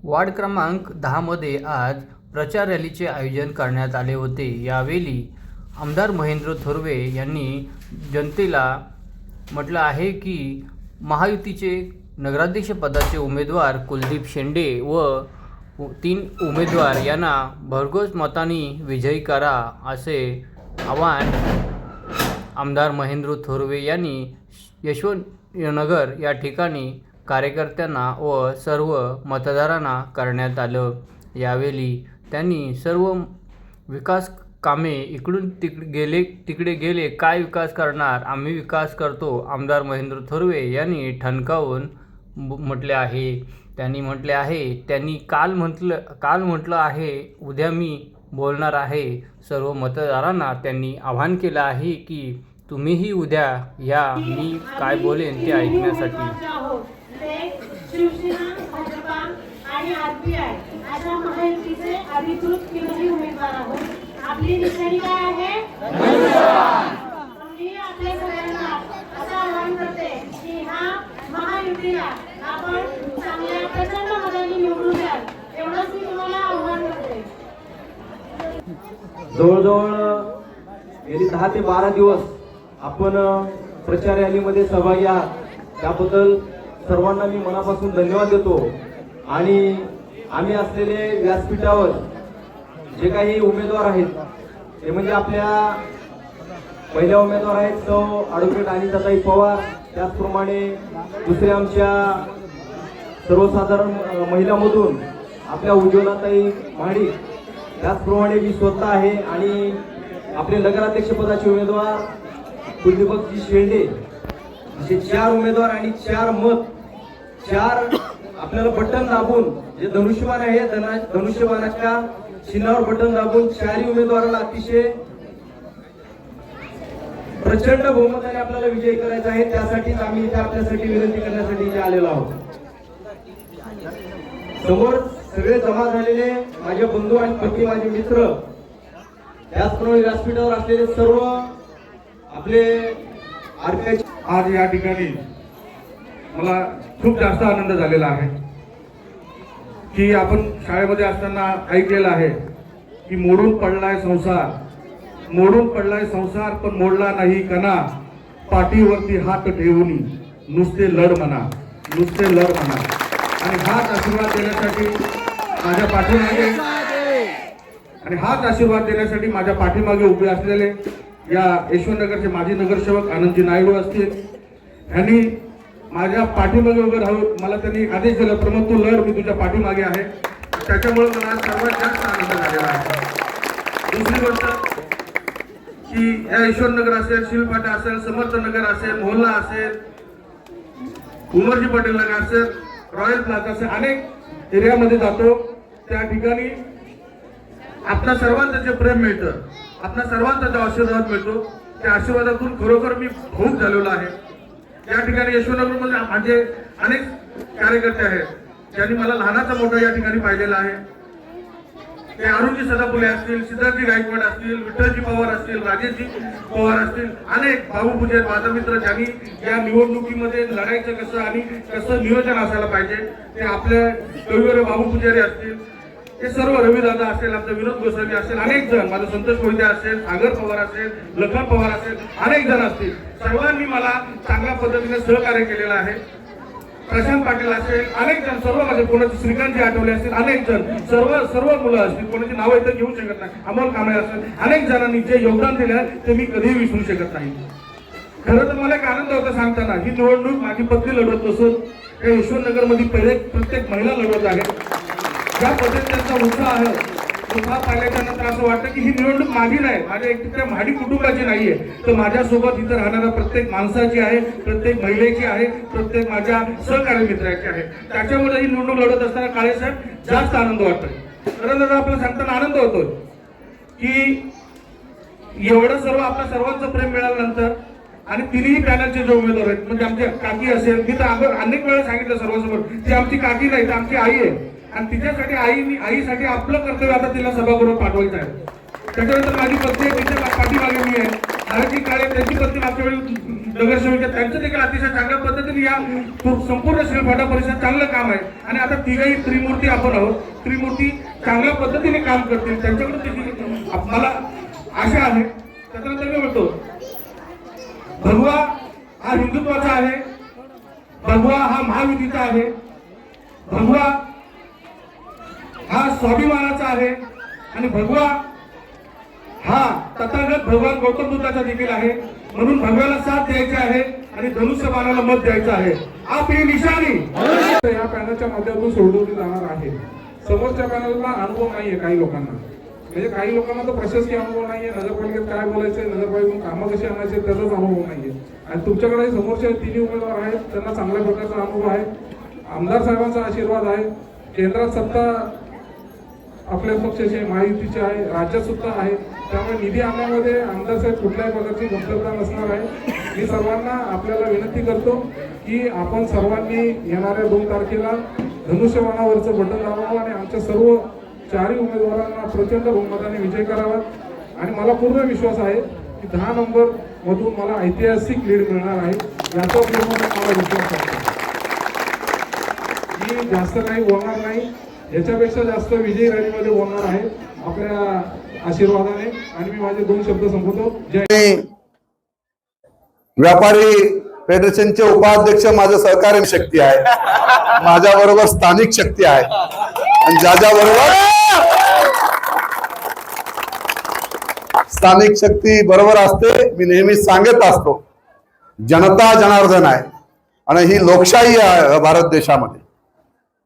Ward क्रमांक 10 मध्ये आज प्रचार रॅलीचे आयोजन करण्यात आले होते। यावेळी आमदार महेंद्र थोरवे यांनी जनतेला म्हटलं आहे की महायुतीचे नगराध्यक्ष पदाचे उमेदवार कुलदीप शेंडे व 3 उमेदवार यांना भरघोस मतांनी विजयी करा असे आवाहन आमदार महेंद्र थोरवे यांनी यशवंतनगर या ठिकाणी कार्यकर्त्यांना व सर्व मतदारांना करण्यात आलं। यावेळी त्यांनी सर्व विकास कामे इकडून तिकडे गेले काय विकास करणार, आम्ही विकास करतो, आमदार महेंद्र थोरवे यांनी ठणकावून म्हटले आहे। त्यांनी म्हटले आहे, त्यांनी काल म्हटलं आहे, उद्या मी बोलणार आहे। सर्व मतदारांना त्यांनी आवाहन केलं आहे की तुम्हीही उद्या या, मी काय बोलेन ते ऐकण्यासाठी। शिवसेना, भाजपा आणि आरपीआय अशा महायुतीचे अधिकृत विरोधी उमेदवार आहोत। आपली निशाणी काय आहे? मी आपल्या सगळ्यांना असं आवाहन करते की ह्या महायुतीला आपण चांगल्या प्रचंड मतांनी निवडून द्याल, एवढंच मी तुम्हाला आवाहन करते। जवळजवळ गेली 10 ते 12 दिवस आपण प्रचार रॅलीमध्ये सहभागी आहात, त्याबद्दल सर्वांना मी मनापासून धन्यवाद देतो। आणि आम्ही असलेले व्यासपीठावर जे काही उमेदवार आहेत ते म्हणजे आपल्या पहिल्या उमेदवार आहेत सौ ॲडव्होकेट अनिताताई पवार, त्याचप्रमाणे दुसऱ्या आमच्या सर्वसाधारण महिलामधून आपल्या उज्ज्वलाताई महाडिक, त्याचप्रमाणे मी स्वतः आहे आणि आपले नगराध्यक्षपदाचे उमेदवार कुलदीपजी शेंडे, असे 4 उमेदवार आणि 4 मत, 4 आपल्याला बटन दाबून जे धनुष्यबाण आहे धनुष्यबाणाच्या चिन्हावर बटन दाबून 4 उमेदवारांना अतिशय प्रचंड बहुमताने आपल्याला विजयी करायचा आहे। त्यासाठीच आम्ही इथे आपल्यासाठी विनंती करण्यासाठी इथे आलेलो आहोत। समोर सगळे जमा झालेले माझे बंधू आणि पती, माझे मित्र, त्याचप्रमाणे व्यासपीठावर असलेले सर्व आपले आरपीआय, आज या ठिकाणी मला खूप जास्त आनंद झालेला आहे की आपण शाळेमध्ये असताना ऐकलेलं आहे की मोडून पडलाय संसार पण मोडला नाही कणा, पाठीवरती हात ठेवून नुसते लढ म्हणा। आणि हाच आशीर्वाद देण्यासाठी माझ्या पाठीमागे उभे असलेले या यशवंतनगरचे माजी नगरसेवक आनंदजी नायडू असतील, यांनी माझ्या पाठीमागे उभे राहून मला त्यांनी आदेश दिला, प्रमोद तू लढ, मी तुझ्या पाठीमागे आहे। त्याच्यामुळे मला सर्वात जास्त आनंद झालेला आहे। दुसरी गोष्ट की या यशवंतनगर असेल, शिलफाटा असेल, समर्थनगर असेल, मोहल्ला असेल, उमरजी पटेल नगर असेल, रॉयल प्लाझा असेल, अनेक एरियामध्ये जातो, त्या ठिकाणी आपल्या सर्वांचं जे प्रेम मिळतं, आपल्या सर्वांचा जो आशीर्वाद मिळतो, त्या आशीर्वादातून खरोखर मी भावुक झालेलो आहे। या ठिकाणी यशवंतनगरमध्ये माझे अनेक कार्यकर्ते आहेत ज्यांनी मला लहानाचा मोठा या ठिकाणी पाहिलेला आहे। ते अरुणजी सदाफुले असतील, सिद्धार्थजी गायकवाड असतील, विठ्ठलजी पवार असतील, राजेशजी पवार असतील, अनेक भाऊ पुजारी माझा मित्र ज्यांनी या निवडणुकीमध्ये लढायचं कसं आणि कसं नियोजन असायला पाहिजे ते आपले कविवर्य बाबू पुजारी असतील, हे सर्व रविदादा असेल, आमचा विनोद गोसावी असेल, अनेक जण, माझा संतोष मोहिते असेल, सागर पवार असेल, लखन पवार असेल, अनेक जण असतील, सर्वांनी मला चांगल्या पद्धतीने सहकार्य केलेलं आहे। प्रशांत पाटील असेल, अनेक जण, सर्व माझे, कोणाचे श्रीकांतजी आठवले असतील, अनेक जण, सर्व मुलं असतील, कोणाची नावं इथं घेऊ शकत नाही, अमोल कांबळे असेल, अनेक जणांनी जे योगदान दिले आहे ते मी कधीही विसरू शकत नाही। खरं तर मला एक आनंद होता सांगताना, ही निवडणूक माझी पत्नी लढवत नसून या यशवंतनगरमध्ये प्रत्येक महिला लढवत आहे। ज्या पद्धतीने त्यांचा उत्साह पाहिल्याच्या नंतर असं वाटतं की ही निवडणूक माझी नाही, माझ्या एकट्या महाडी कुटुंबाची नाहीये, तर माझ्यासोबत इथं राहणाऱ्या प्रत्येक माणसाची आहे, प्रत्येक महिलेची आहे, प्रत्येक माझ्या सहकारी मित्राची आहे। त्याच्यामुळे ही निवडणूक लढत असताना काळेसाहेब जास्त आनंद वाटतोय। खरं तर आपल्याला सांगताना आनंद होतोय की एवढं सर्व आपल्या सर्वांचं प्रेम मिळाल्यानंतर आणि तिन्ही पॅनलचे जे उमेदवार आहेत म्हणजे आमची काकी असेल, मी तर अनेक वेळा सांगितलं सर्वांसमोर, ती आमची काकी नाही तर आमची आई आहे आणि तिच्यासाठी आईसाठी आपलं कर्तव्य आता तिला सभागृहात पाठवायचं आहे. त्याच्यानंतर माझी पत्नी आहे, तिच्या पाठीमागे मी आहे. नारायणजी काळे त्यांची पत्नी मागच्या वेळी नगरसेवक आहे, त्यांचं देखील अतिशय चांगल्या पद्धतीने या संपूर्ण श्रीफाटा परिसरात चांगलं काम आहे. आणि आता तिघही त्रिमूर्ती आपण आहोत, त्रिमूर्ती चांगल्या पद्धतीने काम करतील, त्यांच्याकडून देखील मला आशा आहे. त्याच्यानंतर मी म्हणतो भगवा हा हिंदुत्वाचा आहे, भगवा हा महायुतीचा आहे, भगवा हा स्वाभिमानाचा आहे आणि भगवा हा तथागत भगवान गौतम बुद्धाचा देखील आहे. म्हणून भगवाला साथ द्यायचा आहे आणि धनुष्यबाणाला मत द्यायचं आहे. आपली निशाणी या पॅनलच्या माध्यमातून सोडवली जाणार आहे. समोरच्या पॅनलला अनुभव नाहीये काही लोकांना, म्हणजे काही लोकांना तर प्रशासकीय अनुभव नाहीये, नगरपालिकेत काय बोलायचंय, नगरपालिकेतून कामं कशी आणायचे त्याचाच अनुभव नाहीये. आणि तुमच्याकडे समोरचे तिन्ही उमेदवार आहेत, त्यांना चांगल्या प्रकारचा अनुभव आहे, आमदार साहेबांचा आशीर्वाद आहे, केंद्रात सत्ता आपल्या पक्षाची महायुतीची आहे, राज्यात सुद्धा आहे. त्यामुळे निधी आणण्यामध्ये आमदार साहेब कुठल्याही प्रकारची कमतरता नसणार आहे. मी सर्वांना आपल्याला विनंती करतो की आपण सर्वांनी येणाऱ्या 2 तारखेला धनुष्यबाणावरचं बटन दाबावं आणि आमच्या सर्व 4ही उमेदवारांना प्रचंड बहुमताने विजय करावा. आणि मला पूर्ण विश्वास आहे की 10 नंबर मधून मला ऐतिहासिक लीड मिळणार आहे, याचा पूर्ण मला विश्वास आहे. मी जास्त काही बोलणार नाही, याच्यापेक्षा जास्त विजयी रॅलीमध्ये बोलणार आहे आपल्या आशीर्वादाने. आणि मी माझे 2 शब्द संपवतो. जय. व्यापारी फेडरेशनचे उपाध्यक्ष माझं सहकार्य शक्ती आहे, माझ्या बरोबर स्थानिक शक्ती आहे आणि ज्याच्या बरोबर स्थानिक शक्ती बरोबर असते. मी नेहमी सांगत असतो जनता जनार्दन आहे आणि ही लोकशाही आहे भारत देशामध्ये.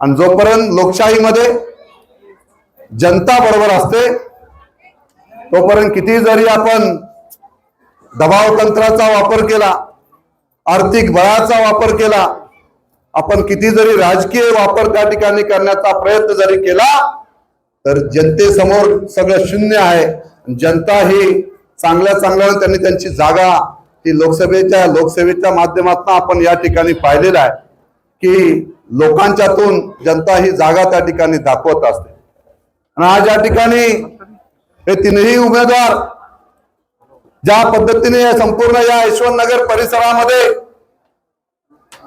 आणि जोपर्यंत लोकशाहीमध्ये जनता बरोबर असते तोपर्यंत किती जरी आपण दबाव तंत्राचा वापर केला, आर्थिक बळाचा वापर केला, आपण किती जरी राजकीय वापर त्या ठिकाणी करण्याचा प्रयत्न जरी केला तर जनतेसमोर सगळं शून्य आहे. जनता ही चांगल्या त्यांनी त्यांची जागा ही लोकसेवेच्या माध्यमातून आपण या ठिकाणी पाहिलेलं आहे की लोकांच्यातून जनता ही जागा त्या ठिकाणी दाखवत असते. आणि आज या ठिकाणी हे तीनही उमेदवार ज्या पद्धतीने संपूर्ण या यशवंतनगर परिसरामध्ये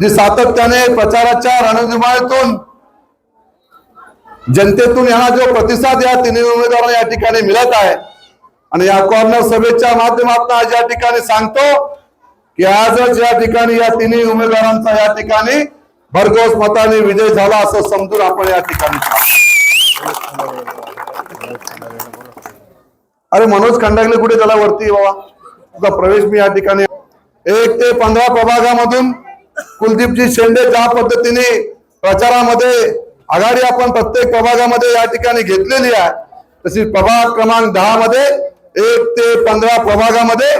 जी सातत्याने प्रचाराच्या रणधुमाळीतून जनतेतून यांना जो प्रतिसाद या तिन्ही उमेदवारांना या ठिकाणी मिळत आहे आणि या कॉर्नर सभेच्या माध्यमातून आज या ठिकाणी सांगतो की आजच या ठिकाणी या तिन्ही उमेदवारांचा या ठिकाणी भरघोस मताने विजय झाला असं समजून आपण या ठिकाणी. अरे मनोज खंडागले कुठे त्याला वरती बाबा, तुझा प्रवेश मी या ठिकाणी 1 ते 15 प्रभागामधून कुलदीपजी शेंडे ज्या पद्धतीने प्रचारामध्ये आघाडी आपण प्रत्येक प्रभागामध्ये या ठिकाणी घेतलेली आहे, तशी प्रभाग क्रमांक 10 मध्ये 1 ते 15 प्रभागामध्ये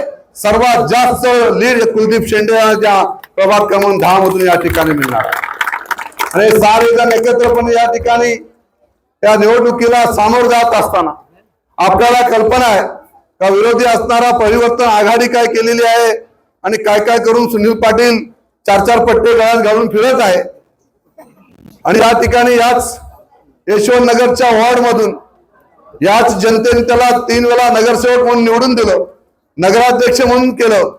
सर्वात जास्त लीड कुलदीप शेंडे यांच्या प्रभाग क्रमांक 10 मधून या ठिकाणी मिळणार आहे. आणि सारेजण एकत्रपणे या ठिकाणी या निवडणुकीला सामोरं जात असताना आपल्याला कल्पना आहे का विरोधी असणारा परिवर्तन आघाडी काय केलेली आहे आणि काय काय करून सुनील पाटील 4 पट्टे गळ्यात घालून फिरत आहे. आणि या ठिकाणी याच यशवंतनगरच्या वॉर्ड मधून याच जनतेने त्याला 3 वेळा नगरसेवक म्हणून निवडून दिलं, नगराध्यक्ष म्हणून केलं.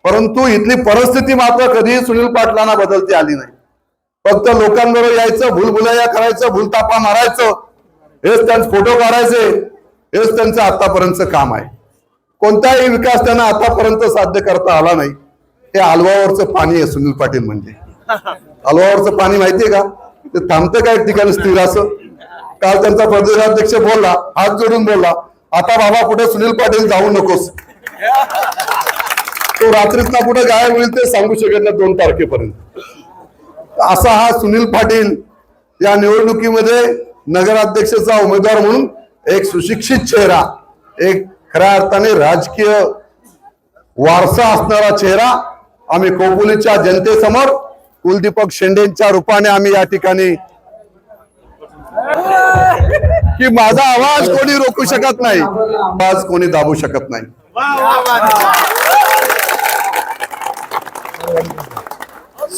परंतु इथली परिस्थिती मात्र कधीही सुनील पाटलांना बदलती आली नाही. फक्त लोकांबरोबर यायचं, भूलभुलैया करायचं, भूलतापा मारायचं, हेच त्यांचे फोटो काढायचे, हेच त्यांचं आतापर्यंतचं काम आहे. कोणताही विकास त्यांना आतापर्यंत साध्य करता आला नाही. हे हलवावरचं पाणी आहे सुनील पाटील म्हणजे. हलवावरचं पाणी माहितीये का, ते थांबतं का एक ठिकाणी स्थिर असं. काल त्यांचा प्रदेशाध्यक्ष बोलला, हात जोडून बोलला, आता बाबा कुठे सुनील पाटील जाऊ नकोस. तो रात्रीत कुठे गायब होईल ते सांगू शकत नाही 2 तारखेपर्यंत. असा हा सुनील पाटील या निवडणुकीमध्ये नगराध्यक्षाचा उमेदवार म्हणून एक सुशिक्षित चेहरा, एक खऱ्या अर्थाने राजकीय वारसा असणारा चेहरा आम्ही खोपोलीच्या जनतेसमोर कुलदीपक शेंडेंच्या रूपाने आम्ही या ठिकाणी की माझा आवाज कोणी रोखू शकत नाही, आवाज कोणी दाबू शकत नाही.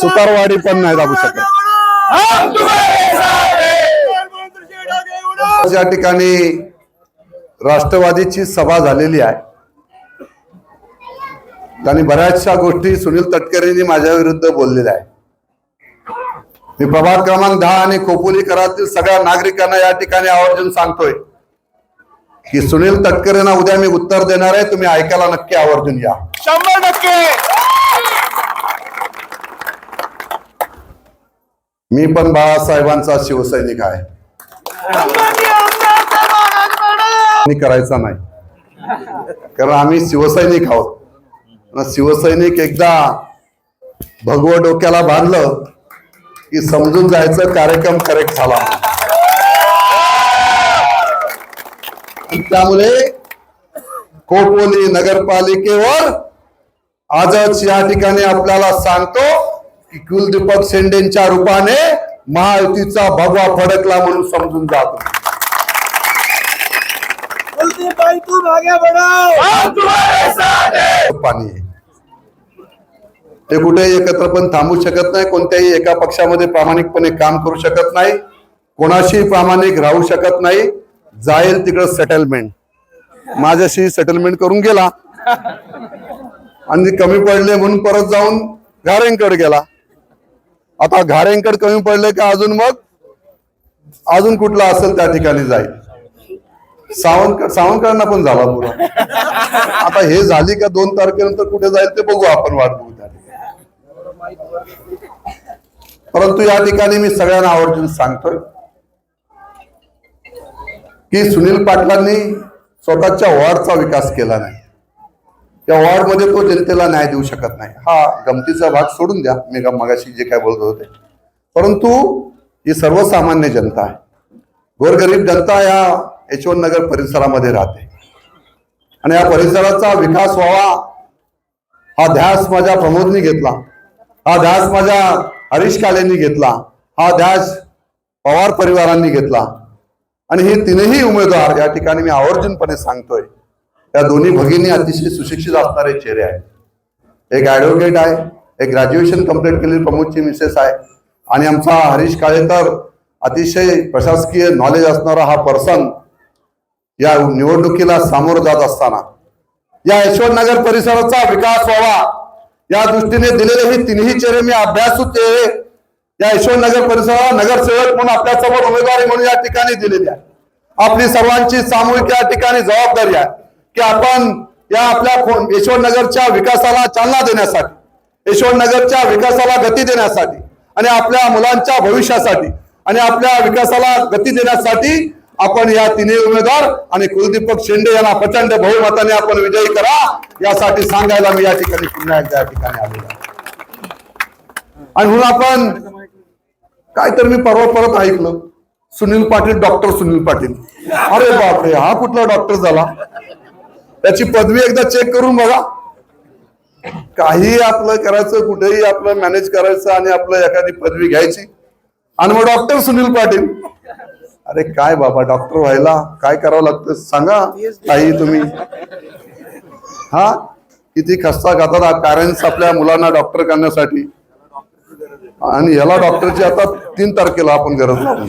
सुतारवाडी पण नाही दाबू शकत. या ठिकाणी राष्ट्रवादीची सभा झालेली आहे आणि बऱ्याचशा गोष्टी सुनील तटकरेंनी माझ्या विरुद्ध बोललेल्या आहे. मी प्रभाग क्रमांक 10 आणि खोपोली करातील सगळ्या नागरिकांना या ठिकाणी आवर्जून सांगतोय की सुनील तटकरेंना उद्या मी उत्तर देणार आहे. तुम्ही ऐकायला नक्की आवर्जून या. 100%. मी पण बाळासाहेबांचा शिवसैनिक आहे. करायचा नाही, कारण आम्ही शिवसैनिक आहोत. शिवसैनिक एकदा भगवं डोक्याला बांधलं की समजून जायचं कार्यक्रम करेक्ट झाला. त्यामुळे खोपोली नगरपालिकेवर आजच या ठिकाणी आपल्याला सांगतो की कुलदीपक शेंडेंच्या रूपाने महायुतीचा भगवा फडकला म्हणून समजून जातो. पाणी आहे. ते कुठे एकत्र पण थांबू शकत नाही. कोणत्याही एका पक्षामध्ये प्रामाणिकपणे काम करू शकत नाही. कोणाशी प्रामाणिक राहू शकत नाही. जाईल तिकडं सेटलमेंट. माझ्याशी सेटलमेंट करून गेला आणि कमी पडले म्हणून परत जाऊन घारेंकडे गेला. आता घारेंकड कमी पडले का अजून कुठला असेल त्या ठिकाणी जाईल. सावंतकरांना पण झाला पुरा. आता हे झाली का 2 तारखेनंतर कुठे जाईल ते बघू, आपण वाट बघू त्या ठिकाणी. परंतु या ठिकाणी मी सगळ्यांना आवर्जून सांगतोय की सुनील पाटलांनी स्वतःच्या वॉर्डचा विकास केला नाही. या वॉर्ड मध्ये तो जनतेला न्याय देऊ शकत नाही. हा गमतीचा भाग सोडून द्या, मी मगाशी जे काय बोलत होते. परंतु ही सर्वसामान्य जनता आहे, गोरगरीब जनता या यशवंतनगर परिसरामध्ये राहते आणि या परिसराचा विकास व्हावा हा ध्यास माझ्या प्रमोदनी घेतला, हा ध्यास माझ्या हरीश कालेंनी घेतला, हा ध्यास पवार परिवारांनी घेतला. आणि हे तीनही उमेदवार या ठिकाणी मी आवर्जूनपणे सांगतोय, या दोन्ही भगिनी अतिशय सुशिक्षित असणारे चेहरे आहेत. एक ऍडव्होकेट आहे, एक ग्रॅज्युएशन कंप्लीट केलेली प्रमोदची मिसेस आहे आणि आमचा हरीश काळे तर अतिशय प्रशासकीय नॉलेज असणारा हा पर्सन या निवडणुकीला सामोरं जात असताना या यशवंतनगर परिसराचा विकास व्हावा या दृष्टीने दिलेले हे तिन्ही चेहरे मी अभ्यासू चेहरे या यशवंतनगर परिसराला नगरसेवक म्हणून आपल्या समोर उमेदवारी म्हणून या ठिकाणी दिलेली आहे. आपली सर्वांची सामूहिक या ठिकाणी जबाबदारी आहे की आपण या आपल्या यशवंतनगरच्या विकासाला चालना देण्यासाठी, यशवंतनगरच्या विकासाला गती देण्यासाठी आणि आपल्या मुलांच्या भविष्यासाठी आणि आपल्या विकासाला गती देण्यासाठी आपण या तिन्ही उमेदवार आणि कुलदीपक शेंडे यांना प्रचंड बहुमताने आपण विजयी करा यासाठी सांगायला मी या ठिकाणी पुन्हा एकदा या ठिकाणी आलेलो आहे. आणि म्हणून आपण काय तर मी परत ऐकलं सुनील पाटील, डॉक्टर सुनील पाटील. अरे बापरे, हा कुठला डॉक्टर झाला? त्याची पदवी एकदा चेक करून बघा. काही आपलं करायचं, कुठेही आपलं मॅनेज करायचं आणि आपलं एखादी पदवी घ्यायची आणि मग डॉक्टर सुनील पाटील. अरे काय बाबा, डॉक्टर व्हायला काय करावं लागतं सांगा काही तुम्ही. हा किती खस्ता खातात पॅरेंट्स आपल्या मुलांना डॉक्टर करण्यासाठी, आणि याला डॉक्टरची आता 3 तारखेला आपण गरज लागून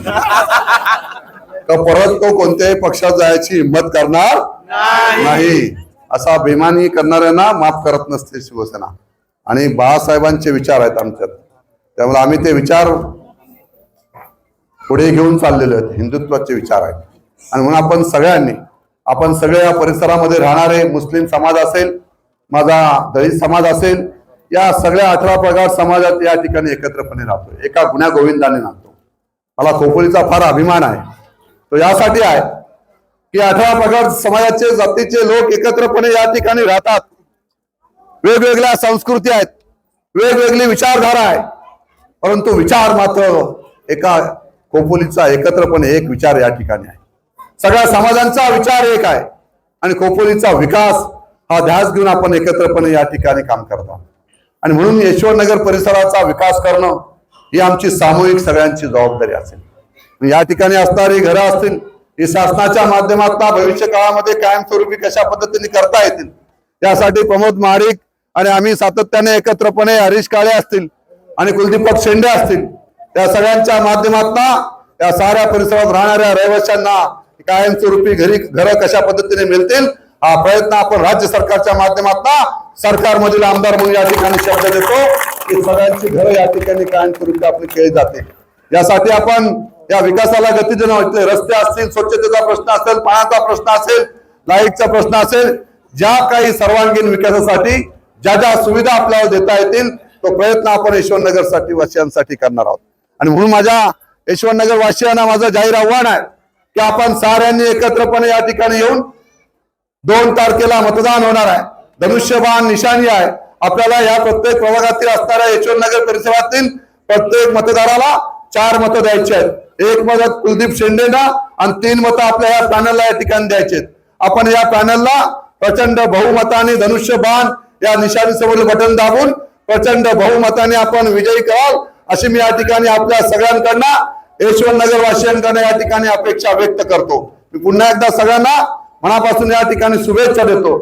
का परत तो कोणत्याही पक्षात जायची हिंमत करणार नाही. असा बेमानी करणाऱ्यांना माफ करत नसते शिवसेना. आणि बाळासाहेबांचे विचार आहेत आमच्यात, त्यामुळे आम्ही ते विचार पुढे घेऊन चाललेले आहेत. हिंदुत्वाचे विचार आहेत. आणि म्हणून आपण सगळे या परिसरामध्ये राहणारे, मुस्लिम समाज असेल, माझा दलित समाज असेल, या सगळ्या 18 प्रकार समाजात या ठिकाणी एकत्रपणे राहतो. एका गुण्या गोविंदाने राहतो. मला खोपोलीचा फार अभिमान आहे. तो यासाठी आहे की 18 प्रकार समाजाचे, जातीचे लोक एकत्रपणे या ठिकाणी राहतात. वेगवेगळ्या संस्कृती आहेत, वेगवेगळी विचारधारा आहे, परंतु विचार मात्र एका खोपोलीचा एकत्रपणे एक विचार या ठिकाणी आहे. सगळ्या समाजांचा विचार एक आहे आणि खोपोलीचा विकास हा ध्यास घेऊन आपण एकत्रपणे या ठिकाणी काम करतो. आणि म्हणून यशवंतनगर परिसराचा विकास करणं ही आमची सामूहिक सगळ्यांची जबाबदारी असेल. या ठिकाणी असणारी घरं असतील, ही शासनाच्या माध्यमातून भविष्य काळामध्ये कायमस्वरूपी कशा पद्धतीने करता येतील यासाठी प्रमोद महाडिक आणि आम्ही सातत्याने एकत्रपणे, हरीश काळे असतील, आणि कुलदीपक शेंडे असतील, त्या सगळ्यांच्या माध्यमातून या साऱ्या परिसरात राहणाऱ्या रहिवाशांना कायमस्वरूपी घरं कशा पद्धतीने मिळतील हा प्रयत्न आपण राज्य सरकारच्या माध्यमातून सरकारमधील आमदार म्हणून या ठिकाणी शब्द देतो की सगळ्यांची घरं या ठिकाणी कायमस्वरूपी आपली केली जाते. यासाठी आपण या विकासाला गती देणं, रस्ते असतील, स्वच्छतेचा प्रश्न असेल, पाण्याचा प्रश्न असेल, लाईटचा प्रश्न असेल, ज्या काही सर्वांगीण विकासासाठी ज्या ज्या सुविधा आपल्याला देता येतील तो प्रयत्न आपण यशवंतनगर वासियांसाठी करणार आहोत. आणि म्हणून माझ्या यशवंतनगर वासियांना माझं जाहीर आव्हान आहे की आपण साऱ्यांनी एकत्रपणे या ठिकाणी येऊन 2 तारखेला मतदान होणार आहे. धनुष्यबाण निशाणी आहे. आपल्याला या प्रत्येक प्रभागातील असणाऱ्या यशवंतनगर परिसरातील प्रत्येक मतदाराला 4 मतं द्यायची आहेत. 1 मत कुलदीप शेंडेना आणि 3 मतं आपल्या या पॅनलला या ठिकाणी द्यायचे. आपण या पॅनलला प्रचंड बहुमताने धनुष्यबाण या निशाणी समोर बटन दाबून प्रचंड बहुमताने आपण विजयी कराल अशी मी या ठिकाणी आपल्या सगळ्यांकडनं यशवंतनगर वासियांकडनं या ठिकाणी अपेक्षा व्यक्त करतो. मी पुन्हा एकदा सगळ्यांना मनापासून या ठिकाणी शुभेच्छा देतो.